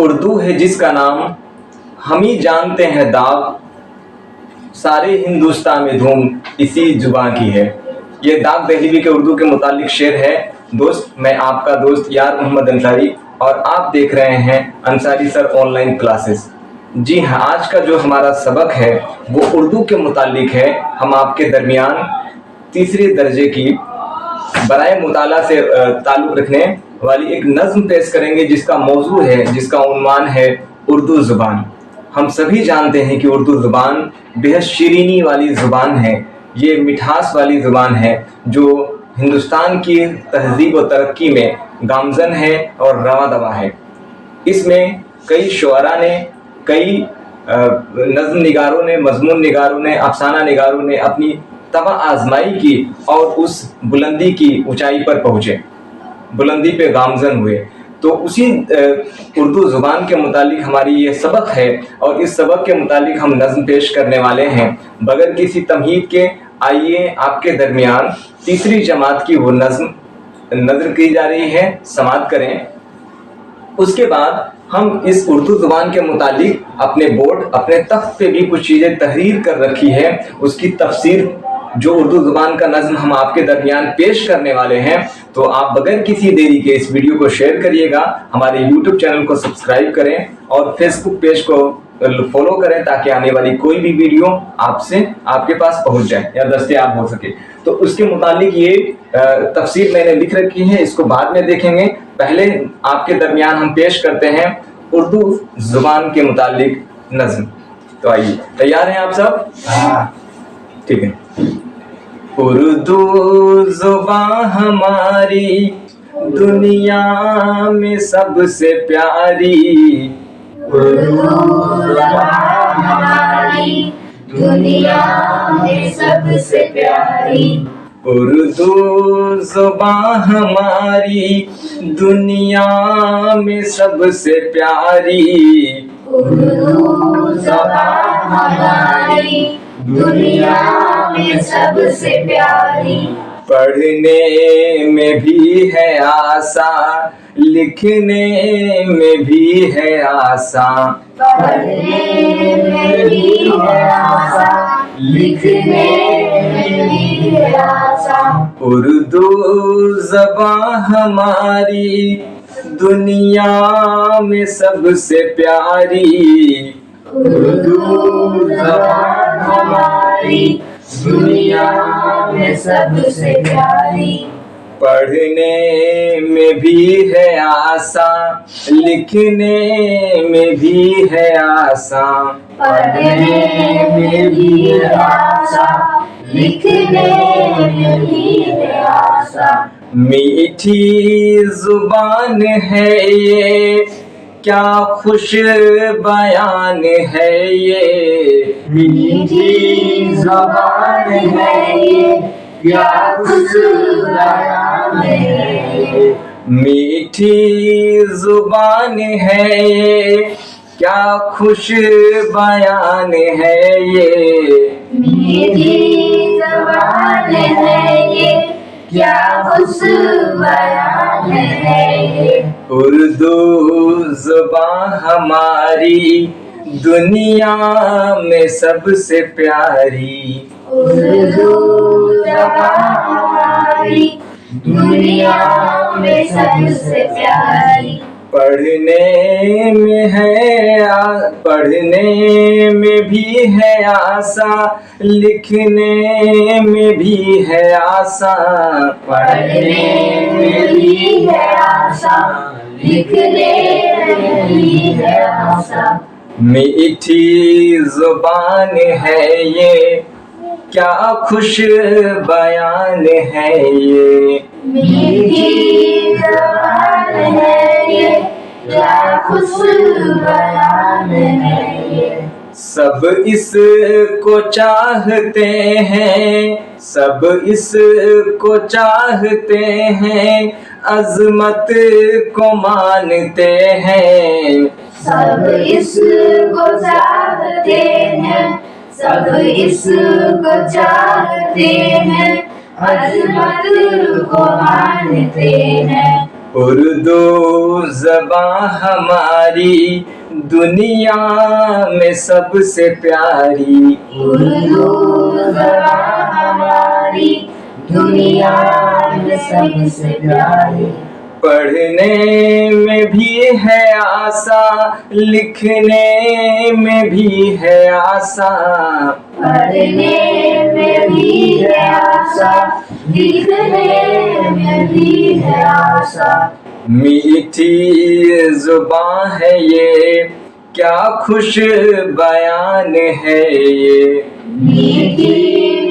उर्दू है जिसका नाम, हम ही जानते हैं दाग, सारे हिंदुस्तान में धूम इसी जुबान की है। ये दाग दहलवी के उर्दू के मुतालिक शेर है। दोस्त, मैं आपका दोस्त यार मोहम्मद अंसारी और आप देख रहे हैं अंसारी सर ऑनलाइन क्लासेस। जी हाँ, आज का जो हमारा सबक है वो उर्दू के मुतालिक है। हम आपके दरमियान तीसरे दर्जे की बराए मुताला से ताल्लुक़ रखने वाली एक नज़्म पेश करेंगे जिसका मौजू है, जिसका उन्वान है उर्दू ज़ुबान। हम सभी जानते हैं कि उर्दू ज़ुबान बेहद शीरीनी वाली ज़ुबान है। ये मिठास वाली ज़ुबान है जो हिंदुस्तान की तहज़ीब व तरक्की में गामज़न है और रवां दवा है। इसमें कई शुअरा ने, कई नज़्म निगारों ने, मज़मून निगारों ने, अफ़साना निगारों ने अपनी तबा आजमाई की और उस बुलंदी की ऊंचाई पर पहुँचे, बुलंदी पे गामज़न हुए। तो उसी उर्दू ज़ुबान के मुतालिक हमारी ये सबक है और इस सबक के मुतालिक हम नज़्म पेश करने वाले हैं। बगैर किसी तमहीद के आइए आपके दरमियान तीसरी जमात की वो नज़्म नज़र की जा रही है, समाअत करें। उसके बाद हम इस उर्दू ज़ुबान के मुतालिक अपने बोर्ड, अपने तख्त पे भी कुछ चीज़ें तहरीर कर रखी है, उसकी तफसीर जो उर्दू ज़ुबान का नज़्म हम आपके दरमियान पेश करने वाले हैं। तो आप बगैर किसी देरी के इस वीडियो को शेयर करिएगा, हमारे यूट्यूब चैनल को सब्सक्राइब करें और फेसबुक पेज को फॉलो करें ताकि आने वाली कोई भी वीडियो आपके पास पहुंच जाए या दस्तयाब हो सके। तो उसके मुतालिक ये तफसीर मैंने लिख रखी है, इसको बाद में देखेंगे। पहले आपके दरमियान हम पेश करते हैं उर्दू ज़ुबान के मुतालिक नज़्म। तो आइए, तैयार हैं आप सब? ठीक है। उर्दू ज़ुबान हमारी दुनिया में सबसे प्यारी, उर्दू ज़ुबान हमारी दुनिया में सबसे प्यारी, उर्दू ज़ुबान हमारी दुनिया में सबसे प्यारी, उर्दू ज़ुबान हमारी दुनिया में सबसे प्यारी। पढ़ने में भी है आसान, लिखने में भी है आसान, पढ़ने में भी है आसान, लिखने में भी है आसान। उर्दू ज़बान हमारी दुनिया में सबसे प्यारी, उर्दू ज़बान हमारी दुनिया में सबसे प्यारी। पढ़ने में भी है आसान, लिखने में भी है आसान, पढ़ने में भी है आसान, लिखने में भी है आसान। मीठी जुबान है ये, क्या खुश बयान है ये, मीठी ज़बान है ये, क्या खुश बयान है ये। मीठी जुबान है ये, क्या खुश बयान है ये, मीठी ज़बान है ये, क्या खुश बयान है ये। उर्दू ज़ुबान हमारी दुनिया में सबसे प्यारी, उर्दू ज़बान हमारी दुनिया में सबसे प्यारी। पढ़ने में भी है आसान, लिखने में भी है आसान, पढ़ने में भी है आसान, लिखने में भी है आसान। मीठी जुबान है ये, क्या खुश बयान है ये, मीठी ज़बान है ये, क्या खुश बयान है ये। सब इसको चाहते हैं, सब इसको चाहते हैं, अजमत को मानते हैं, सब इसको चाहते हैं, सब इसको चाहते हैं, अजमत को मानते हैं। उर्दू ज़बान हमारी दुनिया में सबसे प्यारी। उर्दू ज़बान हमारी दुनिया में सबसे प्यारी। पढ़ने में भी है आसा, लिखने में भी है आसा। पढ़ने में भी है आशा, लिखने में भी है आशा। मीठी जुबान है ये, क्या खुश बयान है ये। मीठी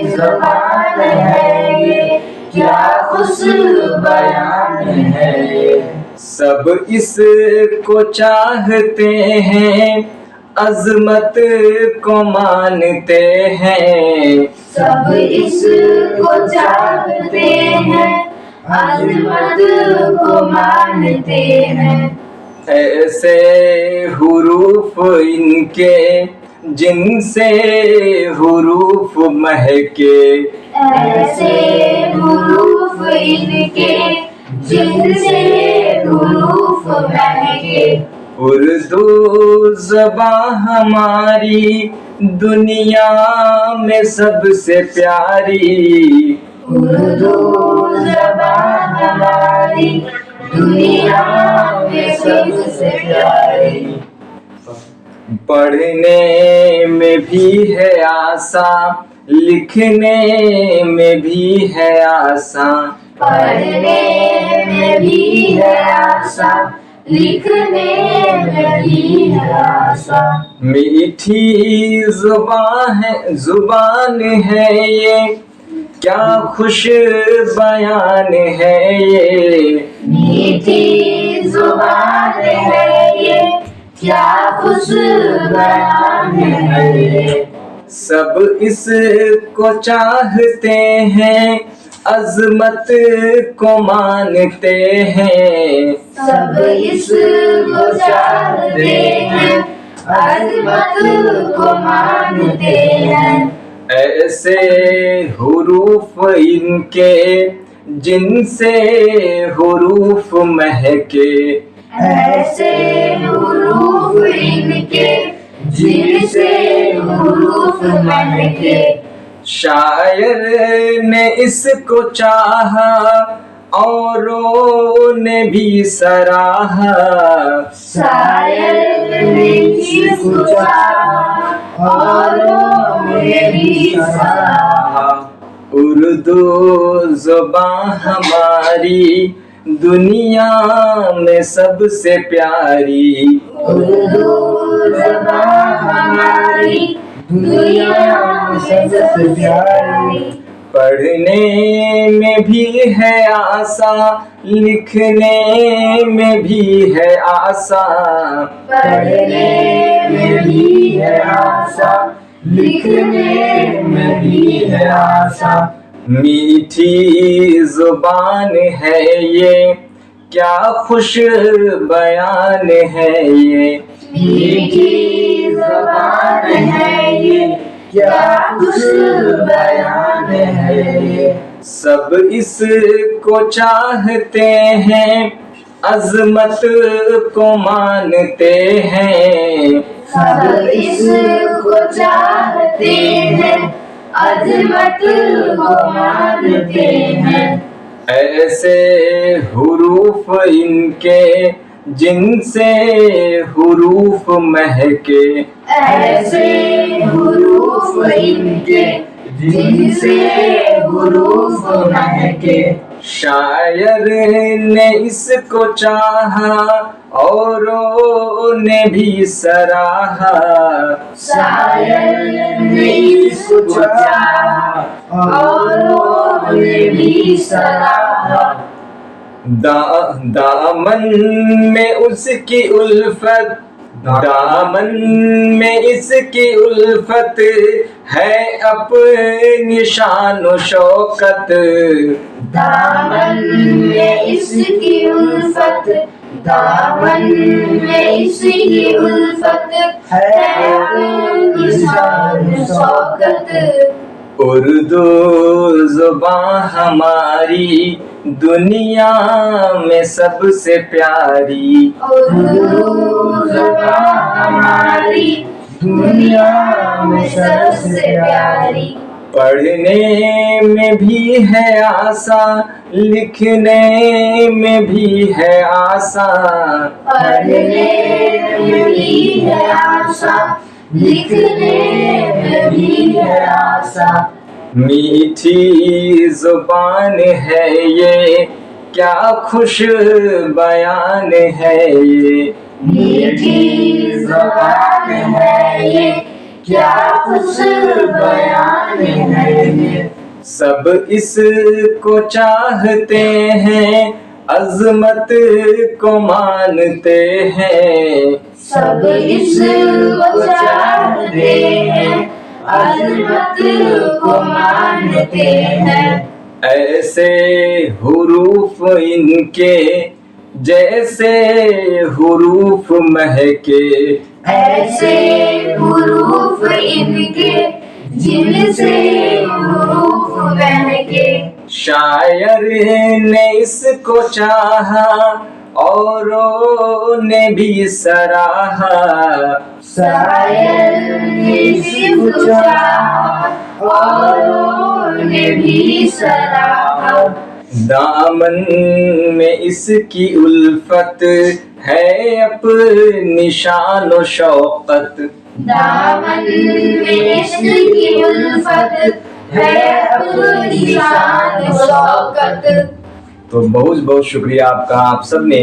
ज़ुबान है ये, क्या खुश बयान है ये। सब इसको चाहते हैं, अजमत को मानते हैं। सब इसको चाहते हैं, अजमत को मानते हैं। ऐसे हुरूफ इनके जिनसे हुरूफ महके। ऐसे हुरूफ इनके जिनसे हुरूफ महके। उर्दू ज़बान हमारी दुनिया में सबसे प्यारी। उर्दू ज़बान हमारी दुनिया में सबसे प्यारी। पढ़ने में भी है आसा, लिखने में भी है आसा। पढ़ने में भी है आशा, लिखने में भी है आशा। मीठी जुबान है ये, क्या खुश बयान है ये। मीठी ज़ुबान है ये, क्या खुश बयान है ये। सब इसको चाहते हैं, अजमत को मानते हैं। सब इसको चाहते हैं, अजमत को मानते हैं। ऐसे हुरूफ इनके जिनसे हुरूफ महके। ऐसे हुरूफ इनके जिनसे हुरूफ महके। शायर ने इसको चाहा, औरों ने भी सराहा। शायर ने इसको चाहा, औरों ने भी सराहा। उर्दू ज़बान हमारी दुनिया में सबसे प्यारी। उर्दू ज़बान हमारी दुनिया में सबसे प्यारी। पढ़ने में भी है आसा, लिखने में भी है आसा। पढ़ने में भी है आशा, लिखने में भी है आशा। मीठी जुबान है ये, क्या खुश बयान है ये। मीठी ज़बान है ये, क्या खुश बयान है ये। सब इसको चाहते हैं, अजमत को मानते हैं। सब इसको चाहते हैं, अजमत को मानते हैं। ऐसे हुरूफ इनके जिनसे हुरूफ महके। ऐसे हुरूफ इनके जिनसे हुरूफ महके। शायर ने इसको चाहा, औरों ने भी सराहा। शायर ने इसको चाहा, औरों ने भी सराहा। दामन में उसकी उल्फत, दामन में इसकी उल्फत है अपनी शान व शौकत। दामन में इसकी उल्फत, दामन में इसकी उल्फत है अपनी शान व शौकत। उर्दू ज़बान हमारी दुनिया में सबसे प्यारी। उर्दू ज़बान हमारी दुनिया में सबसे प्यारी। पढ़ने में भी है आसान, लिखने में भी है आसान। पढ़ने में भी है आसान, लिखने में भी है आसान। मीठी जुबान है ये, क्या खुश बयान है ये। मीठी ज़बान है ये, क्या खुश बयान है ये। सब इसको चाहते हैं, अजमत को मानते हैं। सब इसको चाहते हैं, अजमत को मानते हैं। ऐसे हुरूफ इनके जैसे हुरूफ महके। ऐसे हुरूफ इनके जिनसे हुरूफ महके। शायर ने इसको चाहा, औरों ने भी सराहा। शायर ने इसको चाहा, औरों ने भी सराहा। दामन में इसकी उल्फत है अपनी शान और शौकत। दामन में इसकी उल्फत है अपनी शान और शौकत। तो बहुत बहुत शुक्रिया आपका। आप सब ने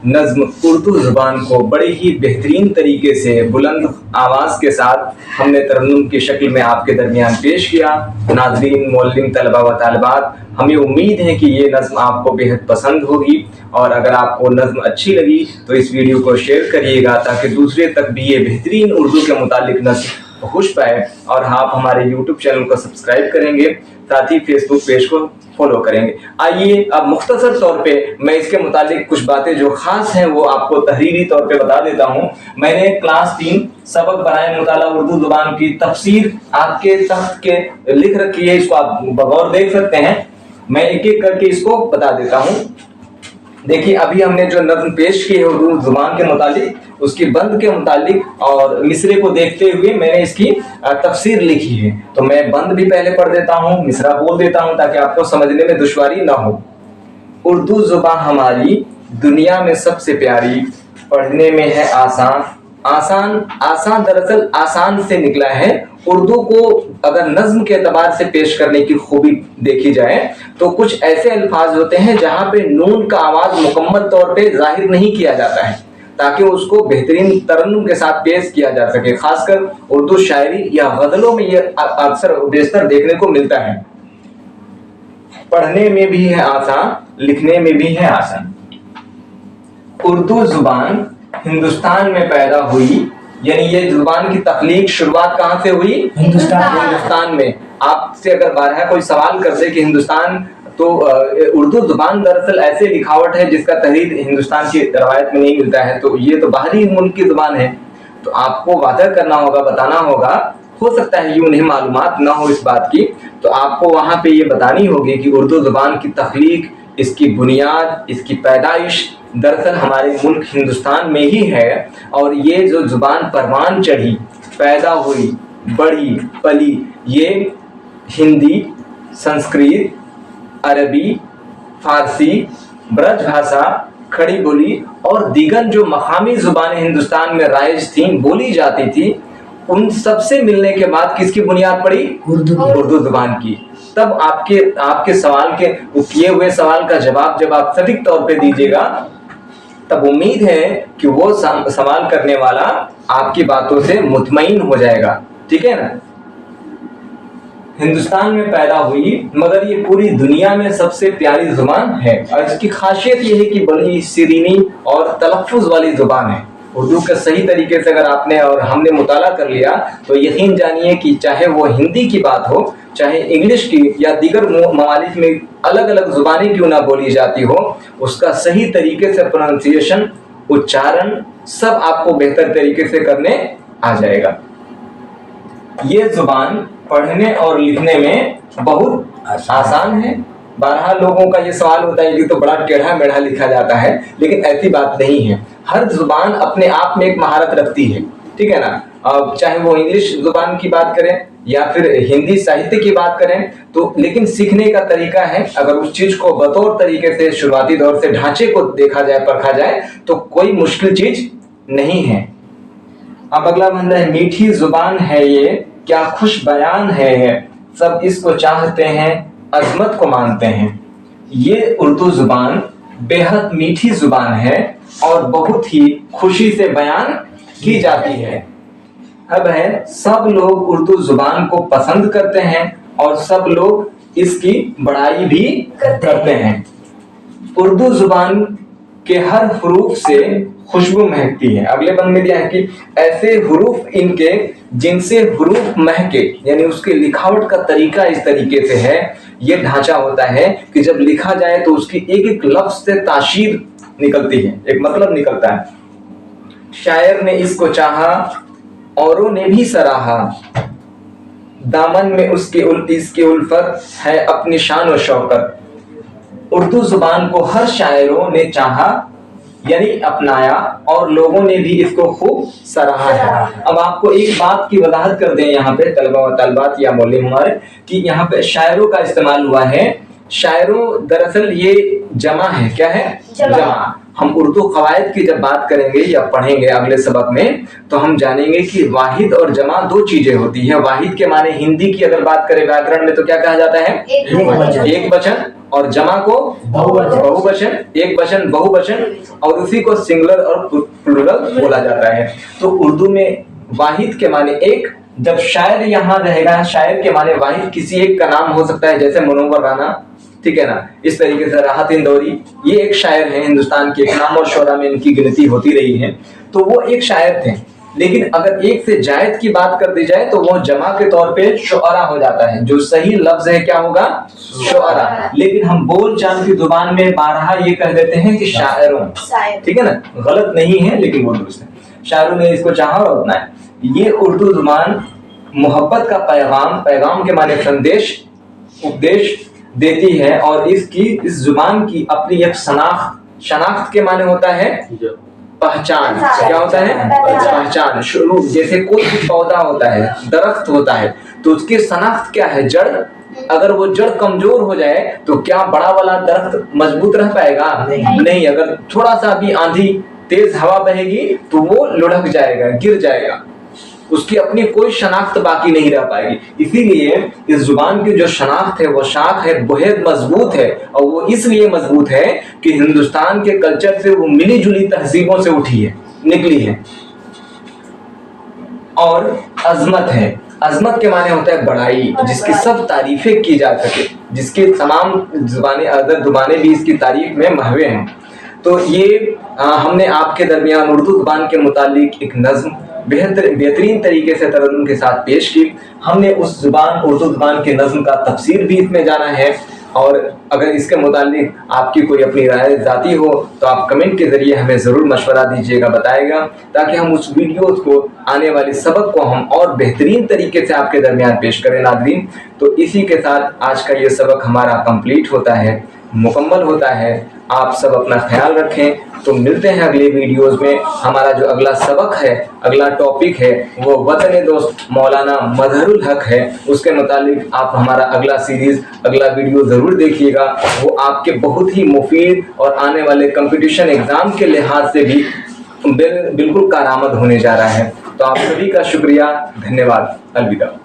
नज्म उर्दू ज़ुबान को बड़े ही बेहतरीन तरीके से बुलंद आवाज़ के साथ हमने तरन्नुम की शक्ल में आपके दरमियान पेश किया। नाज़रीन, मोअल्लिम, तलबा व तालिबात, हमें उम्मीद है कि ये नज्म आपको बेहद पसंद होगी, और अगर आपको नज्म अच्छी लगी तो इस वीडियो को शेयर करिएगा ताकि दूसरे तक भी ये बेहतरीन उर्दू के मुतालिक नज्म पहुँच पाए। और आप हमारे यूट्यूब चैनल को सब्सक्राइब करेंगे, साथ ही फेसबुक पेज को फॉलो करेंगे। आइए अब मुख्तसर तौर पे मैं इसके मुतालिक कुछ बातें जो खास हैं वो आपको तहरीरी तौर पे बता देता हूँ। मैंने क्लास 3 सबक बनाए मुताला उर्दू ज़ुबान की तफसीर आपके तख्त के लिख रखी है, इसको आप बगौर देख सकते हैं। मैं एक एक करके इसको बता देता हूँ। देखिए, अभी हमने जो नज़्म पेश की है उर्दू ज़ुबान के मुतालिक, उसकी बंद के मुतालिक और मिसरे को देखते हुए मैंने इसकी तफसीर लिखी है। तो मैं बंद भी पहले पढ़ देता हूँ, मिसरा बोल देता हूँ ताकि आपको समझने में दुश्वारी ना हो। उर्दू ज़ुबान हमारी दुनिया में सबसे प्यारी, पढ़ने में है आसान। आसान आसान दरअसल आसान से निकला है। उर्दू को अगर नज्म के एतबार से पेश करने की खूबी देखी जाए तो कुछ ऐसे अल्फाज होते हैं जहाँ पे नून का आवाज़ मुकम्मल तौर पे जाहिर नहीं किया जाता है ताकि उसको बेहतरीन तरन्नुम के साथ पेश किया जा सके। खासकर उर्दू शायरी या गज़लों में ये अक्सर बेशतर देखने को मिलता है। पढ़ने में भी है आसान, लिखने में भी है आसान। उर्दू ज़ुबान हिंदुस्तान में पैदा हुई, यानी ये जुबान की तख्लीक शुरुआत कहाँ से हुई? हिंदुस्तान में। आपसे अगर बारहा कोई सवाल कर दे कि हिंदुस्तान, तो उर्दू जुबान दरअसल ऐसे लिखावट है जिसका तहरीर हिंदुस्तान की रवायत में नहीं मिलता है, तो ये तो बाहरी मुल्क की जुबान है। तो आपको वादा करना होगा, बताना होगा। हो सकता है यूं नहीं मालूमात ना हो इस बात की, तो आपको वहाँ पे ये बतानी होगी कि उर्दू जुबान की तख्लीक, इसकी बुनियाद, इसकी पैदाइश दरअसल हमारे मुल्क हिंदुस्तान में ही है। और ये जो जुबान परवान चढ़ी, पैदा हुई, बढ़ी, पली, ये हिंदी, संस्कृत, अरबी, फारसी, ब्रज भाषा, खड़ी बोली और दीगर जो मकामी जुबानें हिंदुस्तान में राइज थीं, बोली जाती थी, उन सबसे मिलने के बाद किसकी बुनियाद पड़ी? उर्दू जुबान की। तब आपके सवाल के किए हुए सवाल का जवाब जब आप सटीक तौर पे दीजिएगा, तब उम्मीद है कि वो सवाल करने वाला आपकी बातों से मुतमईन हो जाएगा। ठीक है ना? हिंदुस्तान में पैदा हुई, मगर ये पूरी दुनिया में सबसे प्यारी जुबान है। और इसकी खासियत ये है कि बड़ी सीरीनी और तलफ़्फ़ुज़ वाली जुबान है। उर्दू का सही तरीके से अगर आपने और हमने मुताला कर लिया तो यकीन जानिए कि चाहे वो हिंदी की बात हो, चाहे इंग्लिश की या दीगर ममालिक में अलग अलग जुबानें क्यों ना बोली जाती हो, उसका सही तरीके से प्रोनाउंसिएशन, उच्चारण सब आपको बेहतर तरीके से करने आ जाएगा। ये जुबान पढ़ने और लिखने में बहुत आसान है, 12 लोगों का ये सवाल होता है कि तो बड़ा टेढ़ा मेढ़ा लिखा जाता है, लेकिन ऐसी बात नहीं है। हर जुबान अपने आप में एक महारत रखती है, ठीक है ना। अब चाहे वो इंग्लिश जुबान की बात करें या फिर हिंदी साहित्य की बात करें, तो लेकिन सीखने का तरीका है। अगर उस चीज को बतौर तरीके से शुरुआती दौर से ढांचे को देखा जाए, परखा जाए, तो कोई मुश्किल चीज नहीं है। अब अगला बंदा है, मीठी जुबान है ये, क्या खुश बयान है ये, सब इसको चाहते हैं, अजमत को मानते हैं। ये उर्दू जुबान बेहद मीठी जुबान है और बहुत ही खुशी से बयान की जाती है। अब है, सब लोग उर्दू जुबान को पसंद करते हैं और सब लोग इसकी बड़ाई भी करते हैं। उर्दू जुबान के हर हरूफ से खुशबू महकती है। अगले बंद में दिया है कि ऐसे हरूफ इनके जिनसे हरूफ महके, यानी उसके लिखावट का तरीका इस तरीके से है, ये ढांचा होता है कि जब लिखा जाए तो उसकी एक एक लफ्ज से तासीर निकलती है, एक मतलब निकलता है। शायर ने इसको चाहा, औरों ने भी सराहा, दामन में उसके इसकी उल्फत है अपनी शान और शौकत। उर्दू जुबान को हर शायरों ने चाहा यानी अपनाया और लोगों ने भी इसको खूब सराहा है। अब आपको एक बात की वजाहत कर दें यहाँ पे तलबा व तलबात या मौलवी हमारे, कि यहाँ पे शायरों का इस्तेमाल हुआ है। शायरों दरअसल ये जमा है, क्या है? जमा। हम उर्दू कवायद की जब बात करेंगे या पढ़ेंगे अगले सबक में, तो हम जानेंगे कि वाहिद और जमा दो चीजें होती है। वाहिद के माने हिंदी की अगर बात करें व्याकरण में तो क्या कहा जाता है? एक वचन, और जमा को बहुवचन, एक वचन बहुवचन, और उसी को सिंगुलर और प्लूरल बोला जाता है। तो उर्दू में वाहिद के माने एक, जब शायर यहाँ रहेगा, शायर के माने वाहिद किसी एक का नाम हो सकता है, जैसे मुनव्वर राना, ठीक है ना। इस तरीके से राहत इंदौरी, ये एक शायर है हिंदुस्तान के, नाम और शोरा में इनकी गिनती होती रही है, तो वो एक शायर थे। लेकिन अगर एक से जायद की बात कर दी जाए तो वो जमा के तौर पे शुअरा हो जाता है। जो सही लफ्ज है क्या होगा? शुअरा। लेकिन हम बोल चाल की जुबान में बारहा ये कह देते हैं कि शायरों, ठीक है ना। गलत नहीं है लेकिन वो दुरुस्त है। शायरों ने इसको चाहा और अपनाया। ये उर्दू जुबान मोहब्बत का पैगाम, पैगाम के माने संदेश, उपदेश देती है। और इस जुबान की अपनी एक शनाख्त के माने होता है पहचान। क्या होता है? पहचान। शुरू, जैसे कोई भी पौधा होता है, दरख्त होता है, तो उसकी शनाख्त क्या है? जड़। अगर वो जड़ कमजोर हो जाए तो क्या बड़ा वाला दरख्त मजबूत रह पाएगा? नहीं। अगर थोड़ा सा भी आंधी तेज हवा बहेगी तो वो लुढ़क जाएगा, गिर जाएगा, उसकी अपनी कोई शनाख्त बाकी नहीं रह पाएगी। इसीलिए इस जुबान की जो शनाख्त है, वो शाख है, बेहद मजबूत है। और वो इसलिए मजबूत है कि हिंदुस्तान के कल्चर से वो मिली जुली तहजीबों से उठी है, निकली है। और अजमत है। अजमत के माने होता है बड़ाई, जिसकी सब तारीफें की जा सके, जिसकी तमाम जुबानें, अदर जुबानें भी इसकी तारीफ में महवे हैं। तो ये हमने आपके दरमियान उर्दू जुबान के मुतालिक एक नज्म बेहतरीन तरीके से तरन्नुम के साथ पेश की। हमने उस जुबान, उर्दू जुबान के नज्म का तफसीर भी इसमें जाना है। और अगर इसके मुतालिक आपकी कोई अपनी राय ज़ाती हो तो आप कमेंट के ज़रिए हमें ज़रूर मशवरा दीजिएगा, बताएगा, ताकि हम उस वीडियो को, आने वाले सबक को हम और बेहतरीन तरीके से आपके दरमियान पेश करें नाज़रीन। तो इसी के साथ आज का ये सबक हमारा कंप्लीट होता है, मुकम्मल होता है। आप सब अपना ख्याल रखें। तो मिलते हैं अगले वीडियोस में। हमारा जो अगला सबक है, अगला टॉपिक है, वो वतन दोस्त मौलाना मजहरुल हक है। उसके मुतालिक आप हमारा अगला सीरीज, अगला वीडियो ज़रूर देखिएगा। वो आपके बहुत ही मुफीद और आने वाले कंपटीशन एग्ज़ाम के लिहाज से भी बिल्कुल कारआमद होने जा रहा है। तो आप सभी का शुक्रिया, धन्यवाद, अलविदा।